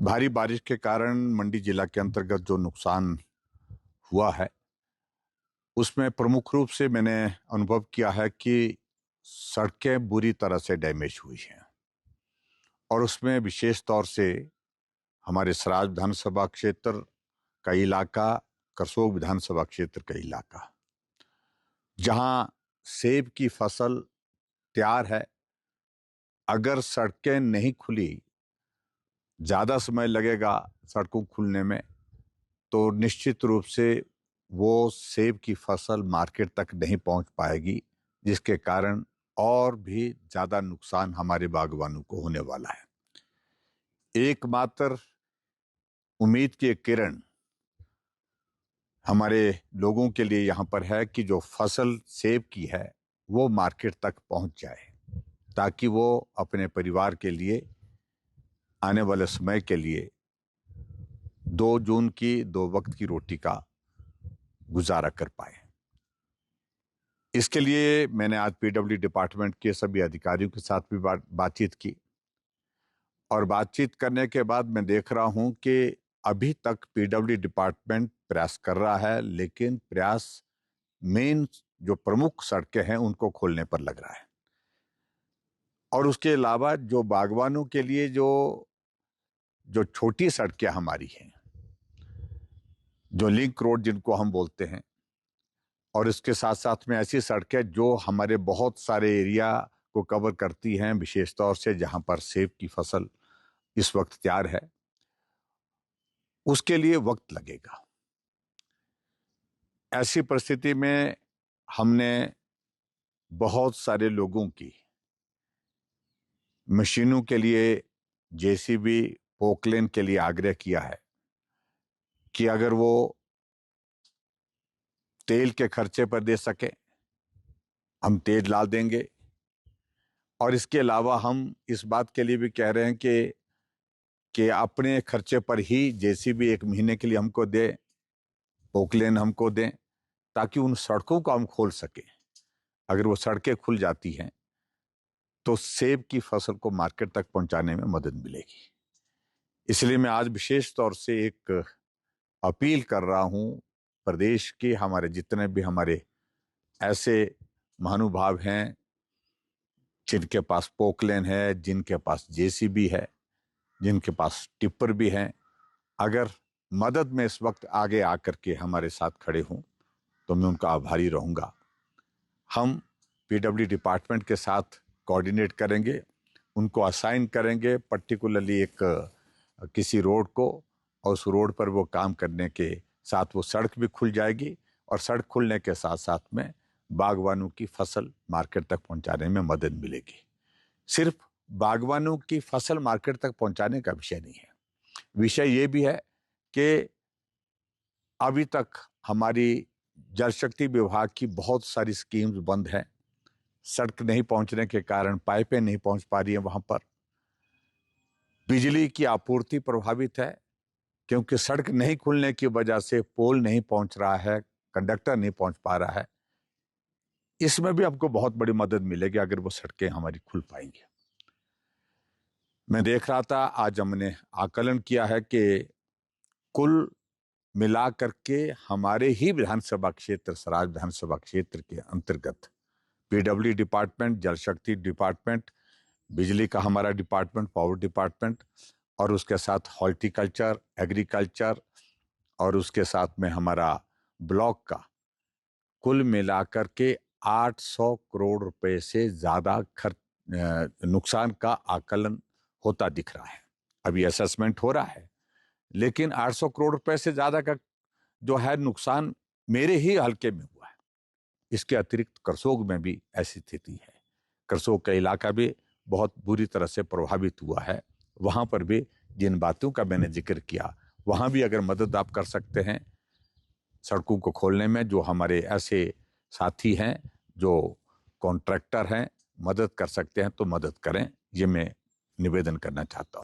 भारी बारिश के कारण मंडी जिला के अंतर्गत जो नुकसान हुआ है उसमें प्रमुख रूप से मैंने अनुभव किया है कि सड़कें बुरी तरह से डैमेज हुई हैं और उसमें विशेष तौर से हमारे सराज विधानसभा क्षेत्र का इलाका, करसोग विधानसभा क्षेत्र का इलाका, जहां सेब की फसल तैयार है, अगर सड़कें नहीं खुली, ज्यादा समय लगेगा सड़कों खुलने में, तो निश्चित रूप से वो सेब की फसल मार्केट तक नहीं पहुंच पाएगी, जिसके कारण और भी ज्यादा नुकसान हमारे बागवानों को होने वाला है। एकमात्र उम्मीद की एक किरण हमारे लोगों के लिए यहाँ पर है कि जो फसल सेब की है वो मार्केट तक पहुंच जाए, ताकि वो अपने परिवार के लिए आने वाले समय के लिए 2 जून की 2 वक्त की रोटी का गुजारा कर पाए। इसके लिए मैंने आज पीडब्ल्यू डिपार्टमेंट के सभी अधिकारियों के साथ भी बातचीत की और बातचीत करने के बाद मैं देख रहा हूं कि अभी तक पीडब्ल्यू डिपार्टमेंट प्रयास कर रहा है, लेकिन प्रयास मेन जो प्रमुख सड़कें हैं उनको खोलने पर लग रहा है। और उसके अलावा जो बागवानों के लिए जो छोटी सड़कें हमारी हैं, जो लिंक रोड जिनको हम बोलते हैं, और इसके साथ साथ में ऐसी सड़कें जो हमारे बहुत सारे एरिया को कवर करती हैं, विशेष तौर से जहां पर सेब की फसल इस वक्त तैयार है, उसके लिए वक्त लगेगा। ऐसी परिस्थिति में हमने बहुत सारे लोगों की मशीनों के लिए, जेसीबी, पोकलेन के लिए आग्रह किया है कि अगर वो तेल के खर्चे पर दे सके, हम तेल ला देंगे। और इसके अलावा हम इस बात के लिए भी कह रहे हैं कि अपने खर्चे पर ही जेसीबी 1 महीने के लिए हमको दे, पोकलेन हमको दें, ताकि उन सड़कों को हम खोल सके। अगर वो सड़कें खुल जाती हैं तो सेब की फसल को मार्केट तक पहुंचाने में मदद मिलेगी। इसलिए मैं आज विशेष तौर से एक अपील कर रहा हूं प्रदेश के हमारे जितने भी हमारे ऐसे महानुभाव हैं जिनके पास पोकलेन है, जिनके पास जेसीबी है, जिनके पास टिप्पर भी हैं, अगर मदद में इस वक्त आगे आकर के हमारे साथ खड़े हों तो मैं उनका आभारी रहूंगा। हम पीडब्ल्यू डिपार्टमेंट के साथ कोऑर्डिनेट करेंगे, उनको असाइन करेंगे पर्टिकुलरली एक किसी रोड को, और उस रोड पर वो काम करने के साथ वो सड़क भी खुल जाएगी और सड़क खुलने के साथ साथ में बागवानों की फसल मार्केट तक पहुंचाने में मदद मिलेगी। सिर्फ बागवानों की फसल मार्केट तक पहुंचाने का विषय नहीं है, विषय ये भी है कि अभी तक हमारी जल शक्ति विभाग की बहुत सारी स्कीम्स बंद हैं। सड़क नहीं पहुंचने के कारण पाइपें नहीं पहुंच पा रही हैं वहां पर। बिजली की आपूर्ति प्रभावित है, क्योंकि सड़क नहीं खुलने की वजह से पोल नहीं पहुंच रहा है, कंडक्टर नहीं पहुंच पा रहा है। इसमें भी आपको बहुत बड़ी मदद मिलेगी अगर वो सड़कें हमारी खुल पाएंगी। मैं देख रहा था, आज हमने आकलन किया है कि कुल मिला करके हमारे ही विधानसभा क्षेत्र, सराज विधानसभा क्षेत्र के अंतर्गत पीडब्ल्यू डिपार्टमेंट, जल शक्ति डिपार्टमेंट, बिजली का हमारा डिपार्टमेंट, पावर डिपार्टमेंट, और उसके साथ हॉर्टिकल्चर, एग्रीकल्चर, और उसके साथ में हमारा ब्लॉक का, कुल मिलाकर के 800 करोड़ रुपए से ज्यादा नुकसान का आकलन होता दिख रहा है। अभी असेसमेंट हो रहा है, लेकिन 800 करोड़ रुपए से ज्यादा का जो है नुकसान मेरे ही हलके में हुआ है। इसके अतिरिक्त करसोग में भी ऐसी स्थिति है। करसोग का इलाका भी बहुत बुरी तरह से प्रभावित हुआ है। वहां पर भी जिन बातों का मैंने जिक्र किया, वहां भी अगर मदद आप कर सकते हैं सड़कों को खोलने में, जो हमारे ऐसे साथी हैं जो कॉन्ट्रैक्टर हैं, मदद कर सकते हैं तो मदद करें, ये मैं निवेदन करना चाहता हूं।